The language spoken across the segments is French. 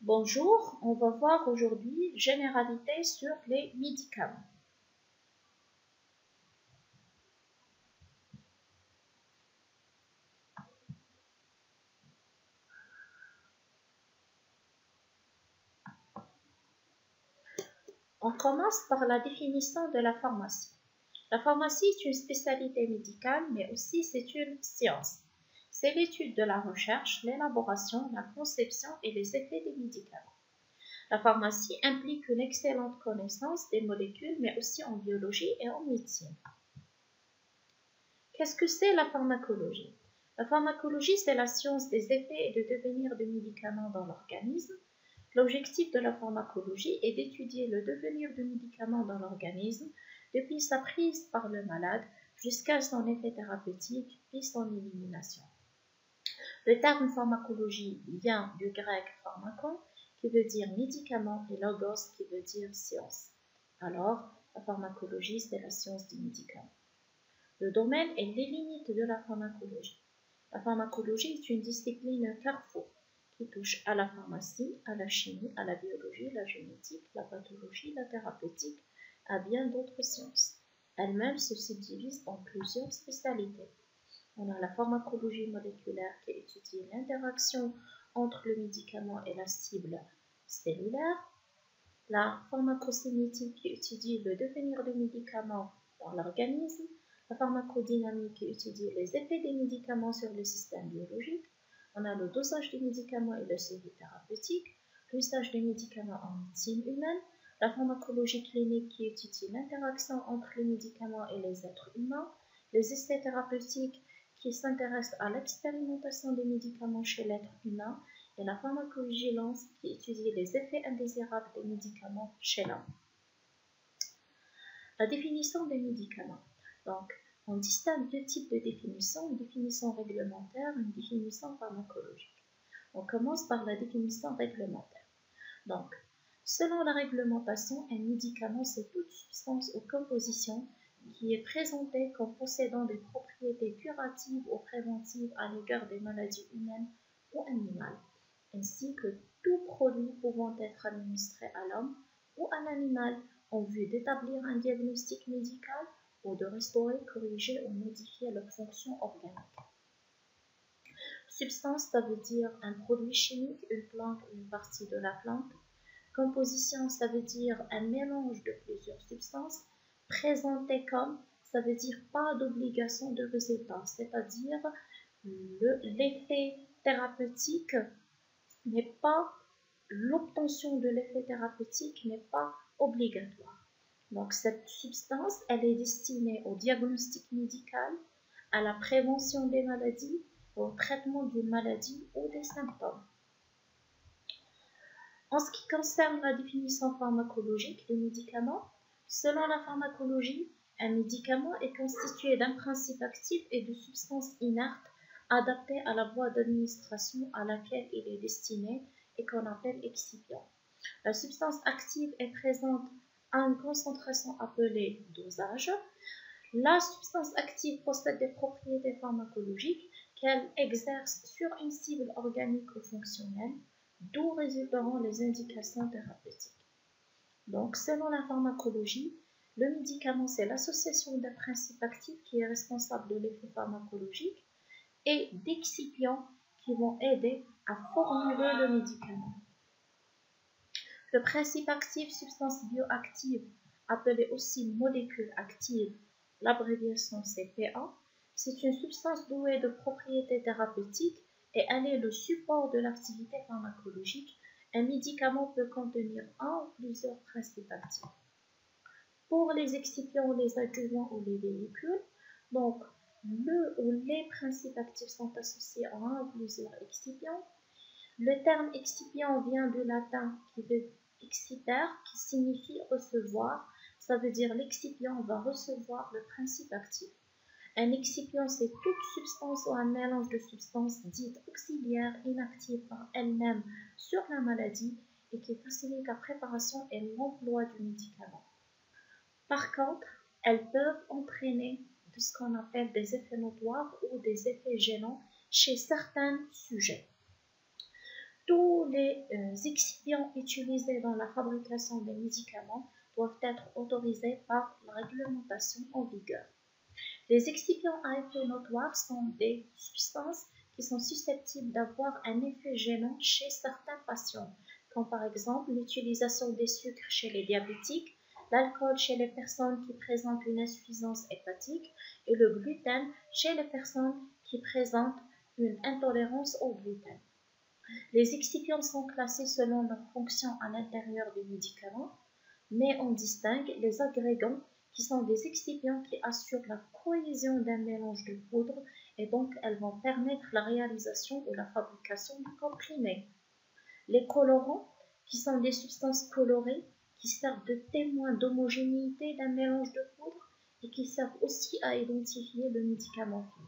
Bonjour, on va voir aujourd'hui généralité sur les médicaments. On commence par la définition de la pharmacie. La pharmacie est une spécialité médicale, mais aussi c'est une science. C'est l'étude de la recherche, l'élaboration, la conception et les effets des médicaments. La pharmacie implique une excellente connaissance des molécules, mais aussi en biologie et en médecine. Qu'est-ce que c'est la pharmacologie? La pharmacologie, c'est la science des effets et de devenir de médicaments dans l'organisme. L'objectif de la pharmacologie est d'étudier le devenir de médicaments dans l'organisme depuis sa prise par le malade jusqu'à son effet thérapeutique puis son élimination. Le terme pharmacologie vient du grec pharmakon qui veut dire médicament et logos qui veut dire science. Alors, la pharmacologie, c'est la science du médicament. Le domaine et les limites de la pharmacologie. La pharmacologie est une discipline carrefour qui touche à la pharmacie, à la chimie, à la biologie, la génétique, la pathologie, la thérapeutique, à bien d'autres sciences. Elle-même se subdivise en plusieurs spécialités. On a la pharmacologie moléculaire qui étudie l'interaction entre le médicament et la cible cellulaire. La pharmacocinétique qui étudie le devenir du médicament dans l'organisme. La pharmacodynamique qui étudie les effets des médicaments sur le système biologique. On a le dosage des médicaments et le suivi thérapeutique, l'usage des médicaments en médecine humaine, la pharmacologie clinique qui étudie l'interaction entre les médicaments et les êtres humains, les essais thérapeutiques qui s'intéressent à l'expérimentation des médicaments chez l'être humain et la pharmacovigilance qui étudie les effets indésirables des médicaments chez l'homme. La définition des médicaments. Donc, on distingue deux types de définitions, une définition réglementaire et une définition pharmacologique. On commence par la définition réglementaire. Donc, selon la réglementation, un médicament, c'est toute substance ou composition qui est présentée comme possédant des propriétés curatives ou préventives à l'égard des maladies humaines ou animales, ainsi que tout produit pouvant être administré à l'homme ou à l'animal en vue d'établir un diagnostic médical ou de restaurer, corriger ou modifier leur fonction organique. Substance, ça veut dire un produit chimique, une plante ou une partie de la plante. Composition, ça veut dire un mélange de plusieurs substances. Présenté comme, ça veut dire pas d'obligation de résultat, c'est-à-dire l'effet thérapeutique n'est pas, l'obtention de l'effet thérapeutique n'est pas obligatoire. Donc cette substance, elle est destinée au diagnostic médical, à la prévention des maladies, au traitement d'une maladie ou des symptômes. En ce qui concerne la définition pharmacologique des médicaments, selon la pharmacologie, un médicament est constitué d'un principe actif et de substances inertes adaptées à la voie d'administration à laquelle il est destiné et qu'on appelle excipient. La substance active est présente à une concentration appelée dosage. La substance active possède des propriétés pharmacologiques qu'elle exerce sur une cible organique ou fonctionnelle, d'où résulteront les indications thérapeutiques. Donc, selon la pharmacologie, le médicament, c'est l'association d'un principe actif qui est responsable de l'effet pharmacologique et d'excipients qui vont aider à formuler le médicament. Le principe actif, substance bioactive, appelée aussi molécule active, l'abréviation c'est PA, c'est une substance douée de propriétés thérapeutiques et elle est le support de l'activité pharmacologique. Un médicament peut contenir un ou plusieurs principes actifs. Pour les excipients, les adjuvants ou les véhicules, donc le ou les principes actifs sont associés à un ou plusieurs excipients. Le terme excipient vient du latin qui veut exciter, qui signifie recevoir. Ça veut dire l'excipient va recevoir le principe actif. Un excipient, c'est toute substance ou un mélange de substances dites auxiliaires, inactives par elles-mêmes sur la maladie et qui facilite la préparation et l'emploi du médicament. Par contre, elles peuvent entraîner de ce qu'on appelle des effets notoires ou des effets gênants chez certains sujets. tous les excipients utilisés dans la fabrication des médicaments doivent être autorisés par la réglementation en vigueur. Les excipients à effet notoire sont des substances qui sont susceptibles d'avoir un effet gênant chez certains patients, comme par exemple l'utilisation des sucres chez les diabétiques, l'alcool chez les personnes qui présentent une insuffisance hépatique et le gluten chez les personnes qui présentent une intolérance au gluten. Les excipients sont classés selon leur fonction à l'intérieur du médicament, mais on distingue les agrégants qui sont des excipients qui assurent la cohésion d'un mélange de poudre et donc elles vont permettre la réalisation ou la fabrication du comprimé. Les colorants qui sont des substances colorées qui servent de témoins d'homogénéité d'un mélange de poudre et qui servent aussi à identifier le médicament fini.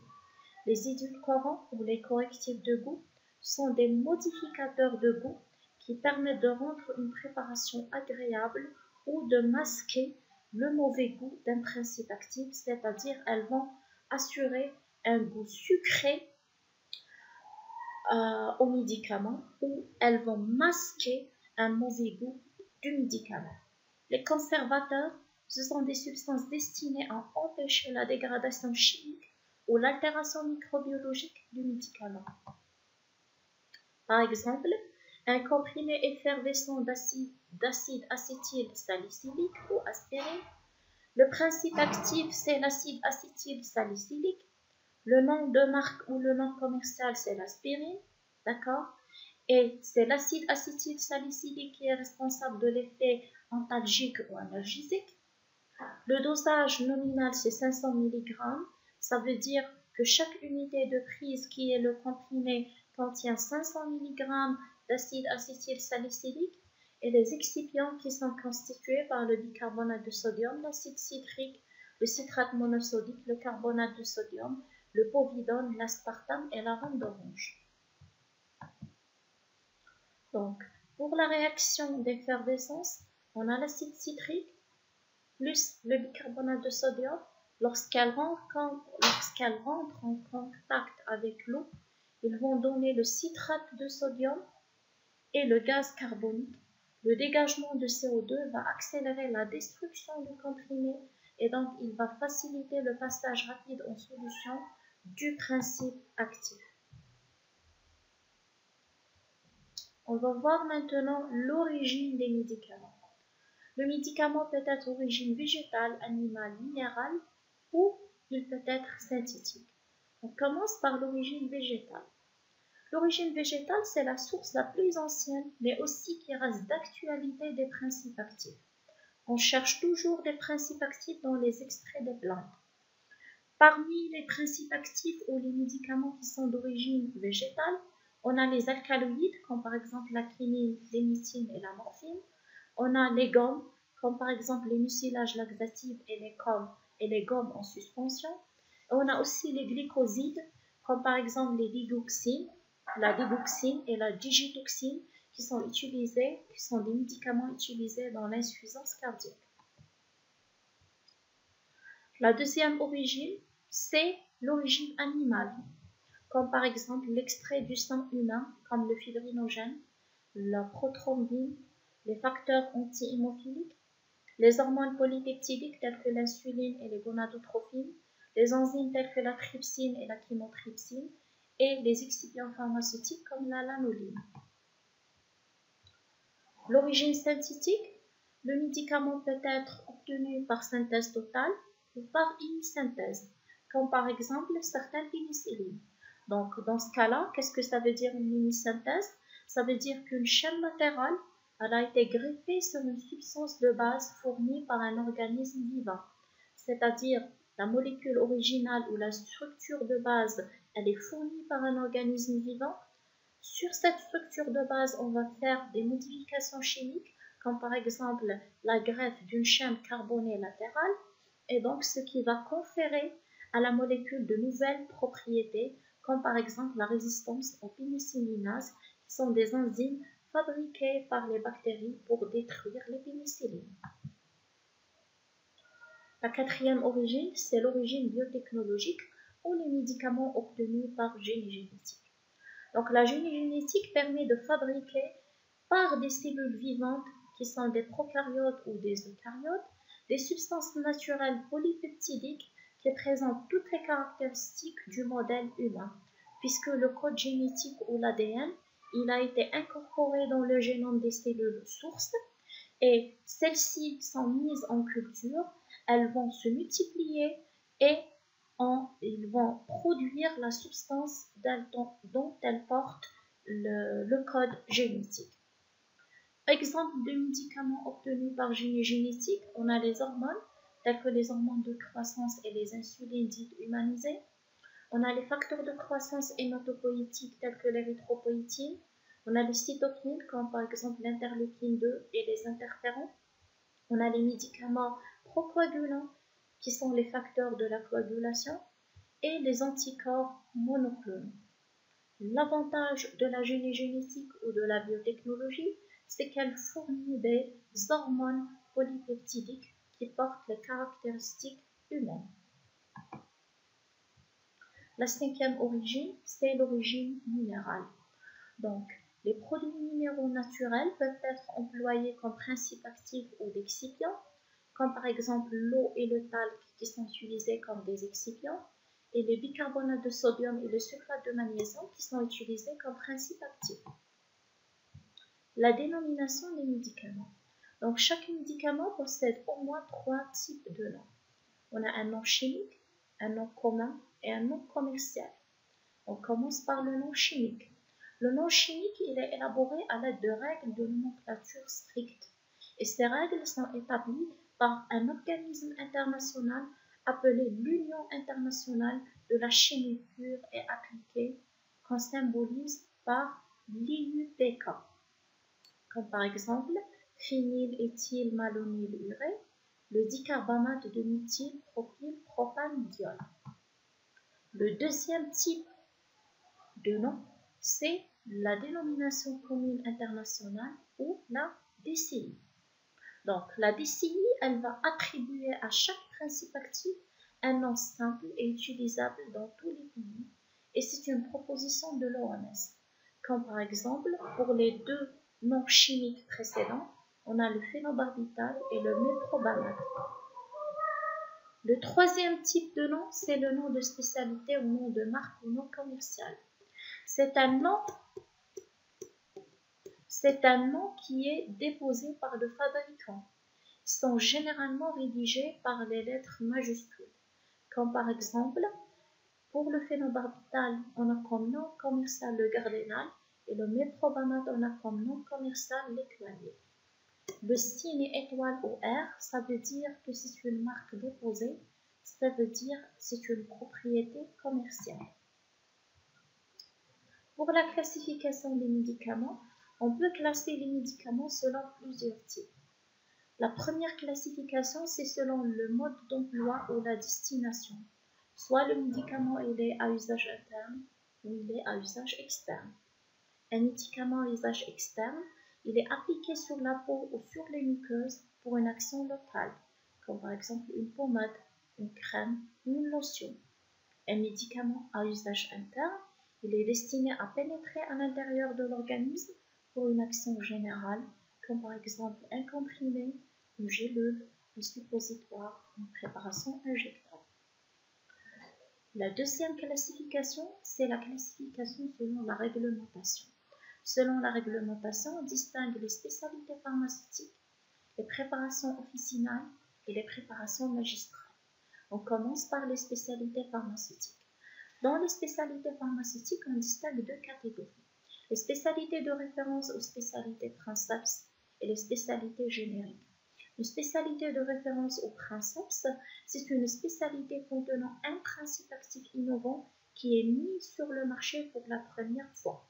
Les édulcorants ou les correctifs de goût sont des modificateurs de goût qui permettent de rendre une préparation agréable ou de masquer le mauvais goût d'un principe actif, c'est-à-dire elles vont assurer un goût sucré au médicament ou elles vont masquer un mauvais goût du médicament. Les conservateurs, ce sont des substances destinées à empêcher la dégradation chimique ou l'altération microbiologique du médicament. Par exemple, un comprimé effervescent d'acide acétylsalicylique ou aspirine. Le principe actif, c'est l'acide acétylsalicylique. Le nom de marque ou le nom commercial, c'est l'aspirine. D'accord? Et c'est l'acide acétylsalicylique qui est responsable de l'effet antalgique ou analgésique. Le dosage nominal, c'est 500 mg. Ça veut dire que chaque unité de prise qui est le comprimé contient 500 mg d'acide acétylsalicylique et les excipients qui sont constitués par le bicarbonate de sodium, l'acide citrique, le citrate monosodique, le carbonate de sodium, le povidone, l'aspartame et l'arôme d'orange. Donc, pour la réaction d'effervescence, on a l'acide citrique plus le bicarbonate de sodium. Lorsqu'elles rentrent en contact avec l'eau, ils vont donner le citrate de sodium et le gaz carbonique. Le dégagement de CO2 va accélérer la destruction du comprimé et donc il va faciliter le passage rapide en solution du principe actif. On va voir maintenant l'origine des médicaments. Le médicament peut être d'origine végétale, animale, minérale ou il peut être synthétique. On commence par l'origine végétale. L'origine végétale, c'est la source la plus ancienne, mais aussi qui reste d'actualité des principes actifs. On cherche toujours des principes actifs dans les extraits des plantes. Parmi les principes actifs ou les médicaments qui sont d'origine végétale, on a les alcaloïdes, comme par exemple la quinine, l'émycine et la morphine. On a les gommes, comme par exemple les mucilages laxatifs et les gommes en suspension. Et on a aussi les glycosides, comme par exemple les digoxines, la digoxine et la digitoxine, qui sont des médicaments utilisés dans l'insuffisance cardiaque. La deuxième origine, c'est l'origine animale, comme par exemple l'extrait du sang humain, comme le fibrinogène, la prothrombine, les facteurs anti-hémophiliques, les hormones polypeptidiques telles que l'insuline et les gonadotropines, les enzymes telles que la trypsine et la chymotrypsine, et les excipients pharmaceutiques comme la lanoline. L'origine synthétique, le médicament peut être obtenu par synthèse totale ou par hémisynthèse, comme par exemple certaines pénicillines. Donc, dans ce cas-là, qu'est-ce que ça veut dire une hémisynthèse? Ça veut dire qu'une chaîne latérale elle a été greffée sur une substance de base fournie par un organisme vivant, c'est-à-dire la molécule originale ou la structure de base, elle est fournie par un organisme vivant. Sur cette structure de base, on va faire des modifications chimiques, comme par exemple la greffe d'une chaîne carbonée latérale, et donc ce qui va conférer à la molécule de nouvelles propriétés, comme par exemple la résistance aux pénicillinases, qui sont des enzymes fabriquées par les bactéries pour détruire les pénicillines. La quatrième origine, c'est l'origine biotechnologique ou les médicaments obtenus par génie génétique. Donc la génétique permet de fabriquer par des cellules vivantes qui sont des prokaryotes ou des eucaryotes, des substances naturelles polypeptidiques qui présentent toutes les caractéristiques du modèle humain, puisque le code génétique ou l'ADN, il a été incorporé dans le génome des cellules sources et celles-ci sont mises en culture, elles vont se multiplier et ils vont produire la substance dont elles portent le code génétique. Exemple de médicaments obtenus par génétique, on a les hormones, telles que les hormones de croissance et les insulines dites humanisées. On a les facteurs de croissance hématopoïétiques tels que l'érythropoïétine. On a les cytokines, comme par exemple l'interleukine 2 et les interférons. On a les médicaments procoagulants, qui sont les facteurs de la coagulation, et les anticorps monoclonaux. L'avantage de la génétique ou de la biotechnologie, c'est qu'elle fournit des hormones polypeptidiques qui portent les caractéristiques humaines. La cinquième origine, c'est l'origine minérale. Donc, les produits minéraux naturels peuvent être employés comme principe actif ou d'excipient, comme par exemple l'eau et le talc qui sont utilisés comme des excipients, et les bicarbonates de sodium et le sulfate de magnésium qui sont utilisés comme principe actif. La dénomination des médicaments. Donc, chaque médicament possède au moins 3 types de noms. On a un nom chimique, un nom commun et un nom commercial. On commence par le nom chimique. Le nom chimique, il est élaboré à l'aide de règles de nomenclature strictes. Et ces règles sont établies par un organisme international appelé l'Union internationale de la chimie pure et appliquée, qu'on symbolise par l'IUPK, comme par exemple phényléthylmalonylurée, le dicarbamate de méthylpropylpropanediol. Le deuxième type de nom, c'est la dénomination commune internationale ou la DCI. Donc, la DCI, elle va attribuer à chaque principe actif un nom simple et utilisable dans tous les pays, et c'est une proposition de l'OMS. Comme par exemple, pour les deux noms chimiques précédents, on a le phénobarbital et le méprobamate. Le troisième type de nom, c'est le nom de spécialité ou nom de marque ou nom commercial. C'est un nom qui est déposé par le fabricant. Ils sont généralement rédigés par les lettres majuscules. Comme par exemple, pour le phénobarbital, on a comme nom commercial le Gardénal et le méprobamate, on a comme nom commercial l'Étoilé. Le signe étoile au R, ça veut dire que c'est une marque déposée, ça veut dire que c'est une propriété commerciale. Pour la classification des médicaments, on peut classer les médicaments selon plusieurs types. La première classification, c'est selon le mode d'emploi ou la destination. Soit le médicament il est à usage interne ou il est à usage externe. Un médicament à usage externe, il est appliqué sur la peau ou sur les muqueuses pour une action locale, comme par exemple une pommade, une crème ou une lotion. Un médicament à usage interne, il est destiné à pénétrer à l'intérieur de l'organisme pour une action générale, comme par exemple un comprimé, une gélule, un suppositoire, une préparation injectable. La deuxième classification, c'est la classification selon la réglementation. Selon la réglementation, on distingue les spécialités pharmaceutiques, les préparations officinales et les préparations magistrales. On commence par les spécialités pharmaceutiques. Dans les spécialités pharmaceutiques, on distingue deux catégories. Les spécialités de référence ou spécialités princeps et les spécialités génériques. Une spécialité de référence ou princeps, c'est une spécialité contenant un principe actif innovant qui est mis sur le marché pour la première fois.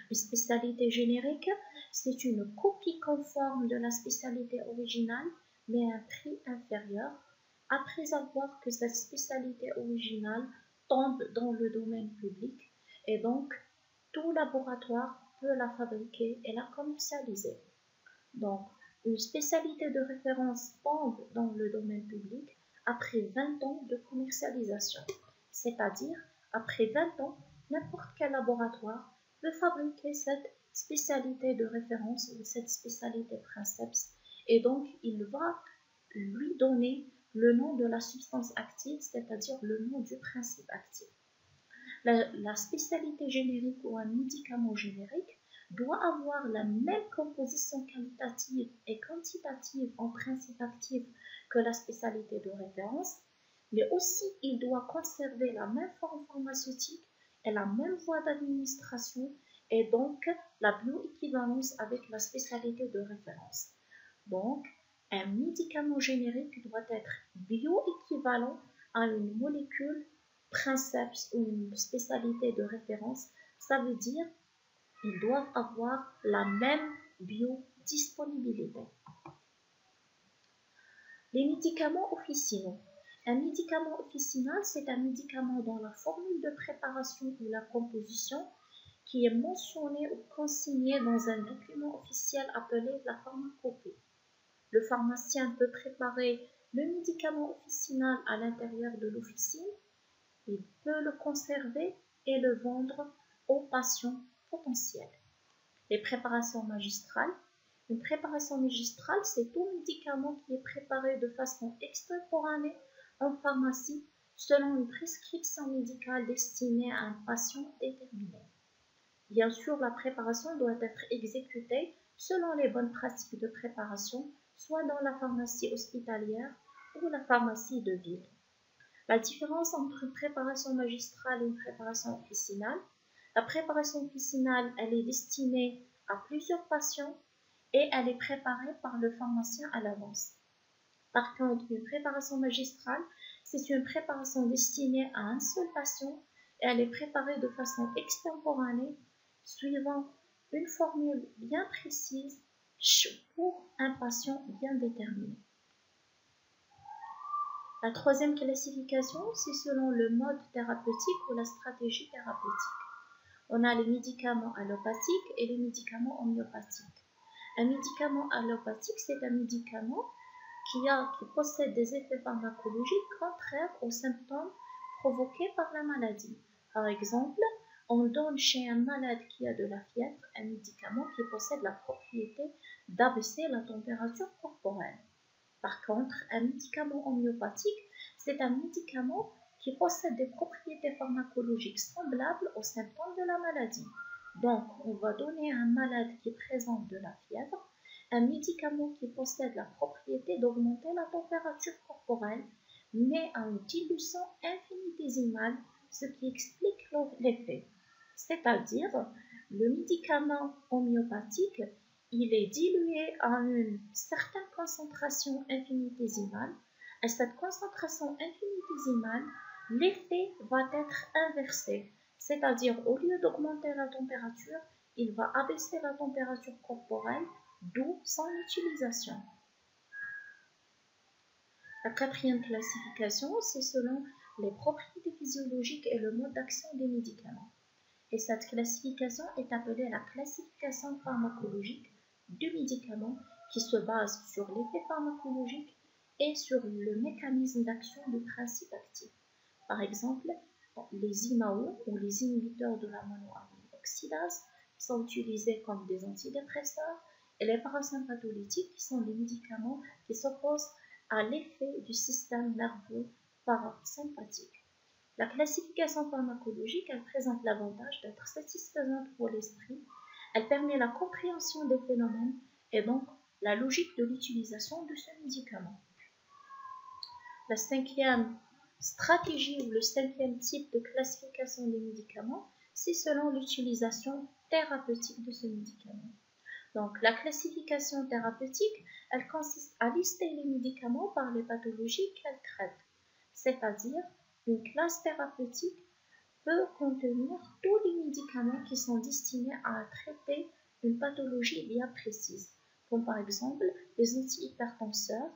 Une spécialité générique, c'est une copie conforme de la spécialité originale, mais à un prix inférieur, après avoir que cette spécialité originale tombe dans le domaine public, et donc tout laboratoire peut la fabriquer et la commercialiser. Donc, une spécialité de référence tombe dans le domaine public après 20 ans de commercialisation, c'est-à-dire après 20 ans n'importe quel laboratoire peut fabriquer cette spécialité de référence ou cette spécialité princeps et donc il va lui donner le nom de la substance active, c'est-à-dire le nom du principe actif. La spécialité générique ou un médicament générique doit avoir la même composition qualitative et quantitative en principe actif que la spécialité de référence, mais aussi il doit conserver la même forme pharmaceutique et la même voie d'administration et donc la bioéquivalence avec la spécialité de référence. Donc, un médicament générique doit être bioéquivalent à une molécule princeps ou une spécialité de référence. Ça veut dire qu'ils doivent avoir la même biodisponibilité. Les médicaments officinaux. Un médicament officinal, c'est un médicament dont la formule de préparation ou la composition qui est mentionnée ou consignée dans un document officiel appelé la pharmacopée. Le pharmacien peut préparer le médicament officinal à l'intérieur de l'officine. Il peut le conserver et le vendre aux patients potentiels. Les préparations magistrales. Une préparation magistrale, c'est tout médicament qui est préparé de façon extemporanée en pharmacie selon une prescription médicale destinée à un patient déterminé. Bien sûr, la préparation doit être exécutée selon les bonnes pratiques de préparation, soit dans la pharmacie hospitalière ou la pharmacie de ville. La différence entre une préparation magistrale et une préparation officinale. La préparation officinale, elle est destinée à plusieurs patients et elle est préparée par le pharmacien à l'avance. Par contre, une préparation magistrale, c'est une préparation destinée à un seul patient et elle est préparée de façon extemporanée suivant une formule bien précise pour un patient bien déterminé. La troisième classification, c'est selon le mode thérapeutique ou la stratégie thérapeutique. On a les médicaments allopathiques et les médicaments homéopathiques. Un médicament allopathique, c'est un médicament qui possède des effets pharmacologiques contraires aux symptômes provoqués par la maladie. Par exemple, on donne chez un malade qui a de la fièvre un médicament qui possède la propriété d'abaisser la température corporelle. Par contre, un médicament homéopathique, c'est un médicament qui possède des propriétés pharmacologiques semblables aux symptômes de la maladie. Donc, on va donner à un malade qui présente de la fièvre un médicament qui possède la propriété d'augmenter la température corporelle, mais à une dilution infinitésimale, ce qui explique l'effet. C'est-à-dire, le médicament homéopathique, il est dilué à une certaine concentration infinitésimale. À cette concentration infinitésimale, l'effet va être inversé. C'est-à-dire, au lieu d'augmenter la température, il va abaisser la température corporelle, d'où son utilisation. La quatrième classification, c'est selon les propriétés physiologiques et le mode d'action des médicaments. Et cette classification est appelée la classification pharmacologique du médicament qui se base sur l'effet pharmacologique et sur le mécanisme d'action du principe actif. Par exemple, les IMAO ou les inhibiteurs de la monoamine oxydase qui sont utilisés comme des antidépresseurs et les parasympatholytiques qui sont des médicaments qui s'opposent à l'effet du système nerveux parasympathique. La classification pharmacologique, elle présente l'avantage d'être satisfaisante pour l'esprit, elle permet la compréhension des phénomènes et donc la logique de l'utilisation de ce médicament. La cinquième stratégie ou le cinquième type de classification des médicaments, c'est selon l'utilisation thérapeutique de ce médicament. Donc, la classification thérapeutique, elle consiste à lister les médicaments par les pathologies qu'elle traite, c'est-à-dire une classe thérapeutique peut contenir tous les médicaments qui sont destinés à traiter une pathologie bien précise, comme par exemple les antihypertenseurs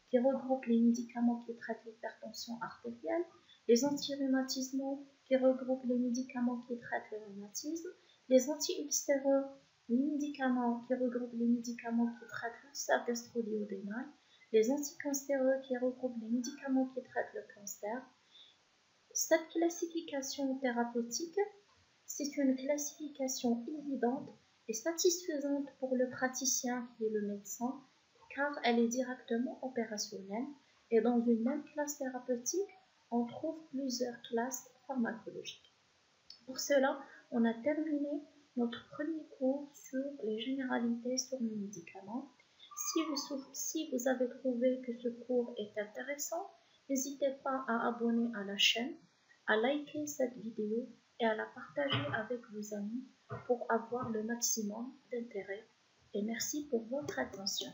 qui regroupent les médicaments qui traitent l'hypertension artérielle, les antirhumatismaux qui regroupent les médicaments qui traitent le rhumatisme, les anti-ulcéreux, les médicaments qui regroupent les médicaments qui traitent l'ulcère gastro-duodénal, les anticancéreux qui regroupent les médicaments qui traitent le cancer. Cette classification thérapeutique, C'est une classification évidente et satisfaisante pour le praticien qui est le médecin, car elle est directement opérationnelle et dans une même classe thérapeutique, on trouve plusieurs classes pharmacologiques. Pour cela, on a terminé notre premier cours sur les généralités sur les médicaments. Si vous avez trouvé que ce cours est intéressant, n'hésitez pas à abonner à la chaîne, à liker cette vidéo et à la partager avec vos amis pour avoir le maximum d'intérêt. Et merci pour votre attention.